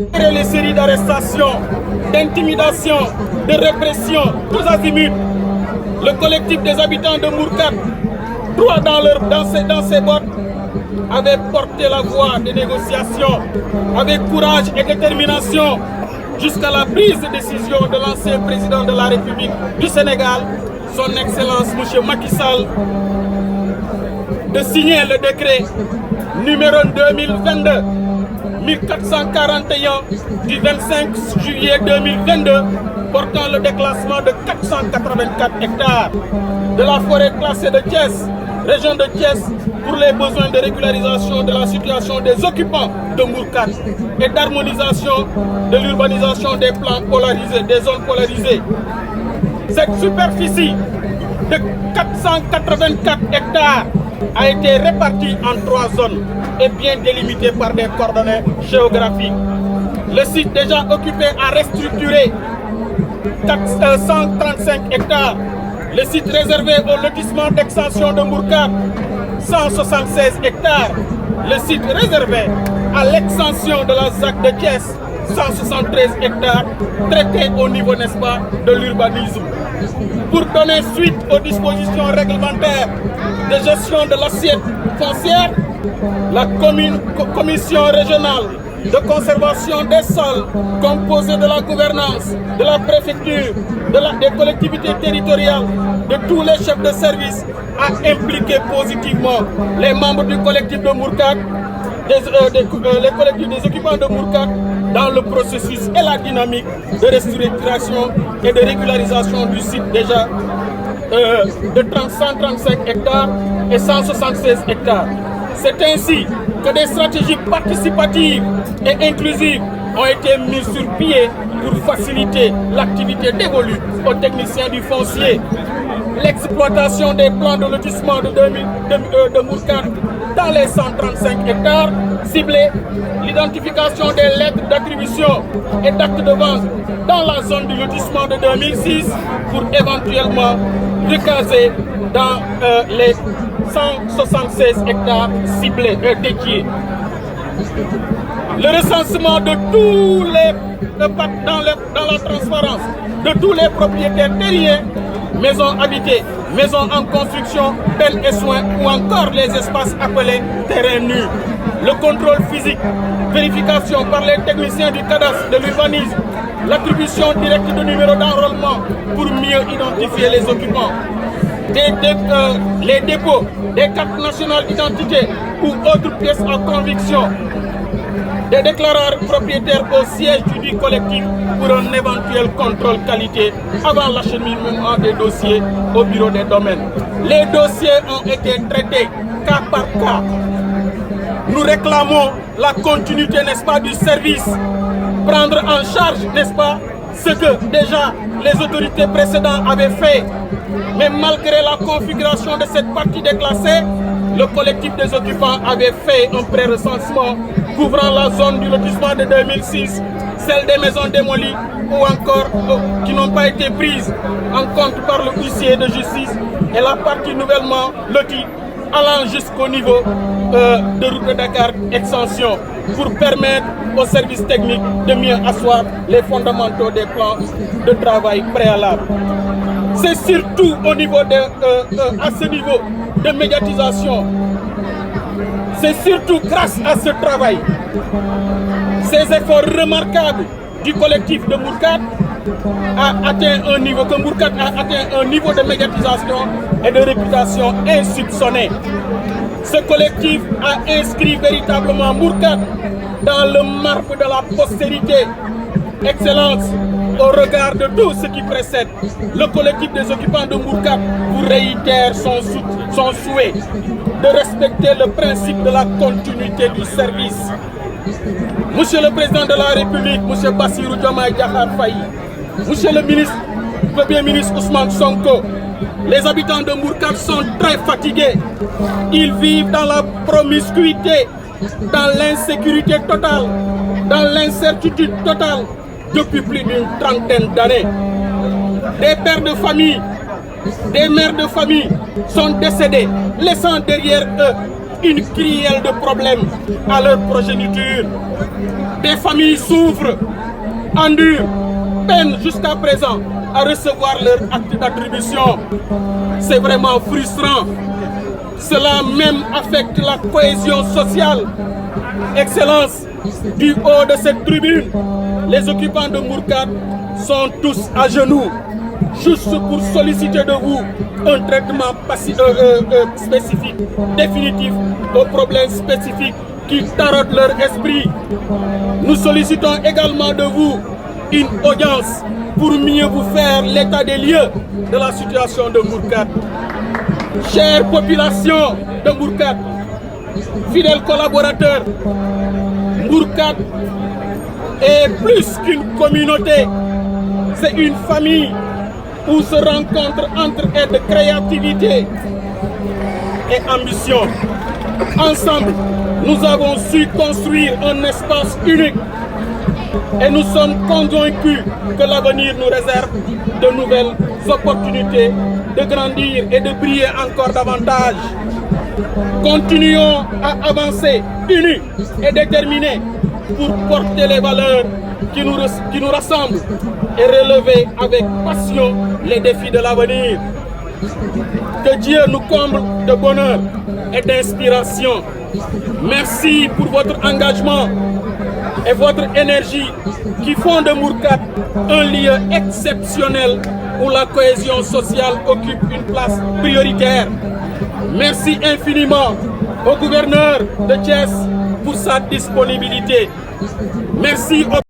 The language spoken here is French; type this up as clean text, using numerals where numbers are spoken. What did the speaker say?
Malgré les séries d'arrestations, d'intimidations, de répression, tous azimuts, le collectif des habitants de Mourkat, droit dans ses bottes, avait porté la voix des négociations avec courage et détermination jusqu'à la prise de décision de l'ancien président de la République du Sénégal, son Excellence M. Macky Sall, de signer le décret numéro 2022-1441 du 25 juillet 2022 portant le déclassement de 484 hectares de la forêt classée de Thiès, région de Thiès, pour les besoins de régularisation de la situation des occupants de Mourkat et d'harmonisation de l'urbanisation des plans polarisés, des zones polarisées. Cette superficie de 484 hectares a été répartie en 3 zones et bien délimitée par des coordonnées géographiques. Le site déjà occupé a restructuré 135 hectares. Le site réservé au lotissement d'extension de Mourkat, 176 hectares. Le site réservé à l'extension de la ZAC de Thiès, 173 hectares, traité au niveau, n'est-ce pas, de l'urbanisme. Pour donner suite aux dispositions réglementaires de gestion de l'assiette foncière, la commission régionale de conservation des sols, composée de la gouvernance, de la préfecture, des collectivités territoriales, de tous les chefs de service, a impliqué positivement les membres du collectif de Mourkat, les collectifs des occupants de Mourkat, dans le processus et la dynamique de restructuration et de régularisation du site déjà de 135 hectares et 176 hectares. C'est ainsi que des stratégies participatives et inclusives ont été mises sur pied pour faciliter l'activité dévolue aux techniciens du foncier, l'exploitation des plans de lotissement de Mourkat dans les 135 hectares ciblés, l'identification des lettres d'attribution et d'actes de vente dans la zone du lotissement de 2006 pour éventuellement recaser dans les 176 hectares ciblés et dédiés. Le recensement de tous les dans la transparence de tous les propriétaires terriens, maisons habitées, maisons en construction, peine et soins ou encore les espaces appelés terrains nus. Le contrôle physique, vérification par les techniciens du cadastre de l'urbanisme, l'attribution directe de numéros d'enrôlement pour mieux identifier les occupants. Les dépôts des cartes nationales d'identité ou autres pièces à conviction, des déclarants propriétaires au siège du collectif pour un éventuel contrôle qualité avant l'acheminement des dossiers au bureau des domaines. Les dossiers ont été traités cas par cas. Nous réclamons la continuité, n'est-ce pas, du service, prendre en charge, n'est-ce pas, ce que déjà les autorités précédentes avaient fait. Mais malgré la configuration de cette partie déclassée, le collectif des occupants avait fait un pré-recensement couvrant la zone du lotissement de 2006, celle des maisons démolies ou encore qui n'ont pas été prises en compte par le huissier de justice et la partie nouvellement lotie allant jusqu'au niveau de route de Dakar extension pour permettre aux services techniques de mieux asseoir les fondamentaux des plans de travail préalables. C'est surtout au niveau à ce niveau de médiatisation, c'est surtout grâce à ce travail, ces efforts remarquables du collectif de Mourkat a atteint un niveau, que Mourkat a atteint un niveau de médiatisation et de réputation insoupçonné. Ce collectif a inscrit véritablement Mourkat dans le marbre de la postérité. Excellence, au regard de tout ce qui précède, le collectif des occupants de Mourkat vous réitère son souhait de respecter le principe de la continuité du service. Monsieur le Président de la République, Monsieur Bassirou Diomaye Diakhar Faye, Monsieur le Premier ministre Ousmane Sonko, les habitants de Mourkat sont très fatigués. Ils vivent dans la promiscuité, dans l'insécurité totale, dans l'incertitude totale depuis plus d'une trentaine d'années. Des pères de famille, des mères de famille sont décédés, laissant derrière eux une crielle de problèmes à leur progéniture. Des familles souffrent, endurent, peinent jusqu'à présent à recevoir leur acte d'attribution. C'est vraiment frustrant. Cela même affecte la cohésion sociale. Excellence, du haut de cette tribune, les occupants de Mbourkat sont tous à genoux, juste pour solliciter de vous un traitement spécifique, définitif aux problèmes spécifiques qui taraudent leur esprit. Nous sollicitons également de vous une audience pour mieux vous faire l'état des lieux de la situation de Mbourkat. Chère population de Mbourkat, fidèles collaborateurs, Mbourkat est plus qu'une communauté, c'est une famille où se rencontrent entre elles de créativité et ambition. Ensemble, nous avons su construire un espace unique et nous sommes convaincus que l'avenir nous réserve de nouvelles opportunités de grandir et de briller encore davantage. Continuons à avancer unis et déterminés pour porter les valeurs qui nous rassemblent et relever avec passion les défis de l'avenir. Que Dieu nous comble de bonheur et d'inspiration. Merci pour votre engagement et votre énergie qui font de Mbourkat un lieu exceptionnel où la cohésion sociale occupe une place prioritaire. Merci infiniment au gouverneur de Thiès pour sa disponibilité. Merci au